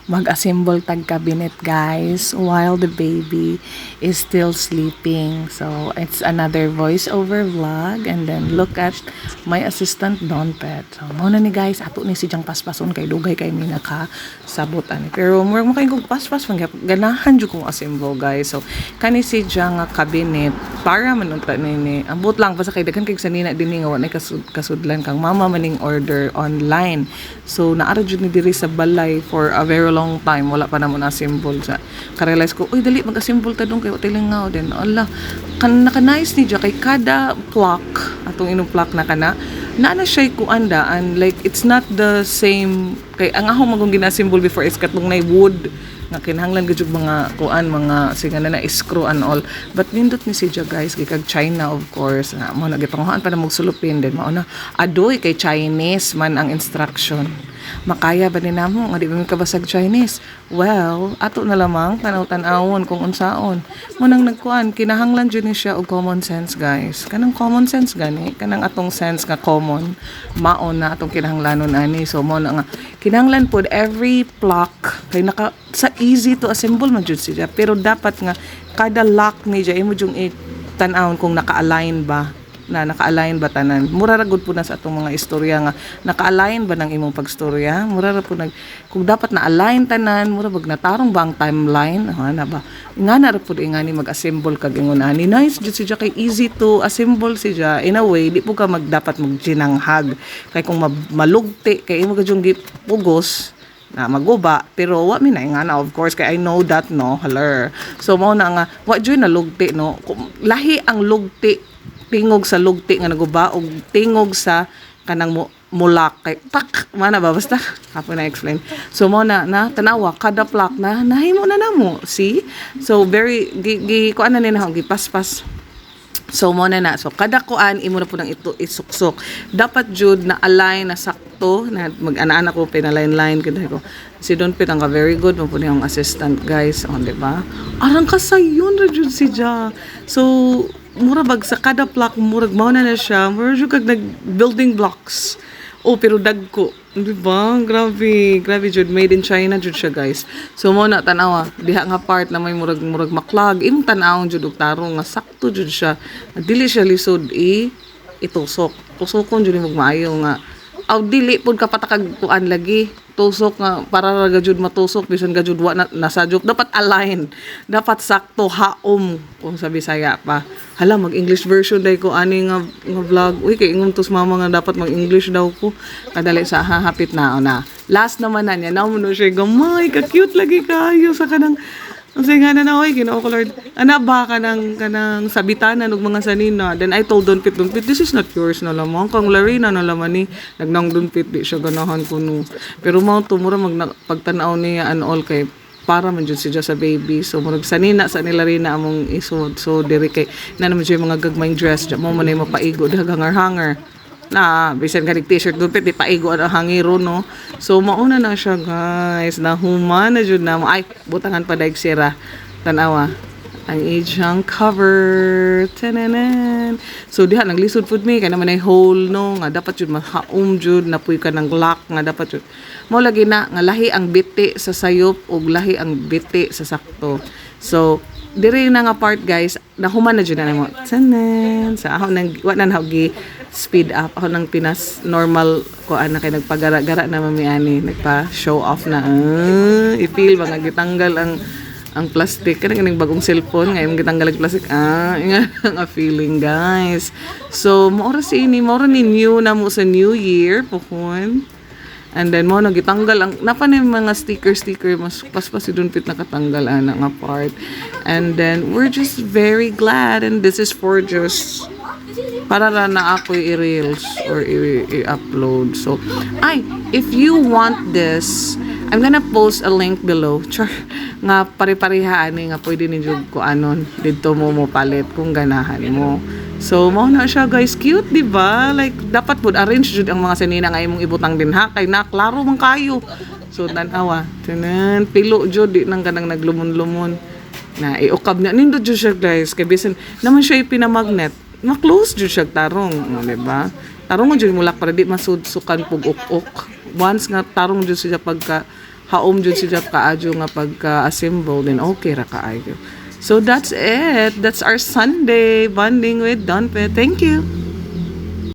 mag-assemble tag cabinet guys while the baby is still sleeping. So it's another voiceover vlog, and then look at my assistant Don Pet. So muna ni guys, ato ni si Jang paspason kay dugay kay mi nakasabot ani. Pero murag mo kay kog paspas ganahan jud kong assemble guys. So kani si Jang nga cabinet para manunta nini. Ambot lang basta kay daghan kay sanina dinhi nga wa nay kasudlan kang mama maning order online. So naara jud ni diri sa balay for a very long time, wala pa namon assemble sa ka-realize ko, uy dali mag-assemble ta dong kay hotel nga din. Allah, kan naka-nice ni kay kada plug atong inong plug na kana na siya kuandaan, like it's not the same kay ang ako magong gina-assemble before is katong nay wood nga kinahanglan gud mga kuan mga singa na screw and all, but nindot ni siya guys gikag China of course na mo nagipanguhaan pa na magsulupin din mao na adoy kay Chinese man ang instruction. Makaya ba ni namo nga di ba mi kabasag Chinese? Well, ato na lamang tanaw-tanawon kung unsaon. Mo nang nagkuan kinahanglan jud ni siya og common sense guys. Kanang common sense gani, kanang atong sense nga common mao na atong kinahanglanon ani. So mo na nga kinahanglan pod every block kay naka sa easy to assemble man jud siya, pero dapat nga kada lock ni imo jung tan-awon kung naka-align ba na naka-align ba tanan. Mura ra gud po na sa atong mga istorya nga naka-align ba ng imong pagstorya. Mura ra po nag kung dapat na-align tanan, mura bag natarong ba ang timeline na ba nga na ra pud ingani mag-assemble kag ingon ani. Nice jud siya kay easy to assemble siya in a way di po ka dapat magginanghag kay kung malugti kay imo gadyong gipugos na maguba, pero wa mi na nga na of course kay I know that no haler. So mao na nga wa jud na lugti no, lahi ang lugti tingog sa lugti nga naguba og tingog sa kanang mulak kay tak mana ba basta ako na explain. So mo na tanawa kada plak na nahimo na namo, see, so very kuan na ni na gipaspas. So mo na so kada kuan imo na po nang ito isuksok dapat jud na align na sakto na mag-ana ko pinaline kada ko si Don Pit ang very good mo po niyang assistant guys on di ba arang kasayon ra jud si Ja. So mura bag sa kada block murag mao na siya murag jud kag nag building blocks. Oh pero dagko di ba grabe jud made in China jud siya guys. So mo na tanawa diha nga part na may murag maklag imong tan-awon jud og tarong nga sakto jud siya, dili siya lisod itusok tusokon jud mo maayo nga aw dili pud ka patakag kuan lagi tusok nga para ra jud matusok bisan gajud wa na nasadyok dapat align dapat sakto haom kung sa Bisaya pa. Hala mag English version dai ko ani nga vlog uy kay ingon tos mama nga dapat mag English daw ko kadali sa hapit na last naman na niya namo no siya gamay ka cute lagi kayo sa kanang kasi nga na oy Ginoo ko Lord ana ba kanang sabitanan og mga sanina. Then I told Don Pit this is not yours na lamang kang Larina na laman ni nagnang Don Pit di siya ganahan kuno, pero mao tumura pagtan-aw niya and all kay para man jud siya sa baby. So murag sanina sa nila rin na among isod so diri kay na naman siya mga gagmayng dress mo man ay mapaigo di hanger na bisan kanig t-shirt doon di paigo ang hangiro no. So mauna na siya guys na human na jud na ay butangan pa daig sira tanawa ang ijang cover tananan. So diha naglisod pud mi kay naman ay hole no nga dapat jud mahaom jud napuy ka ng lock nga dapat jud mo lagi na nga lahi ang biti sa sayop ug lahi ang biti sa sakto. So diri na nga part guys na human na jud na mo tanan sa ako nang wa na gi speed up ako nang pinas normal ko ana kay nagpagara-gara na mamiani nagpa show off na i-feel ba nga gitanggal ang plastic kanang bagong cellphone ngayon gitanggal ang plastic nga ang feeling guys. So maura ni new na mo sa new year pohon. And then mo nagitanggal ang napa na mga sticker mas paspas si Don Pit nakatanggal ana nga part. And then we're just very glad, and this is for just para na ako i-reels or i-upload. So if you want this I'm gonna post a link below nga pare-pareha ani nga pwede ninyo ko anon dito mo palit kung ganahan mo. So mao na siya guys, cute di ba? Like dapat pud arrange jud ang mga sanina nga imong ibutang din ha kay na klaro man kayo. So tanawa tanan pilo jud di nang kanang naglumon-lumon na iukab na nindot jud siya guys kay bisan naman siya ipinamagnet ma-close jud siya tarong di ba? Tarong jud mulak para di masudsukan pug uk-uk. Once nga tarong jud siya pagka haom jud siya kaadyo nga pagka-assemble, then okay ra kaayo. So that's it. That's our Sunday bonding with Don Pet. Thank you.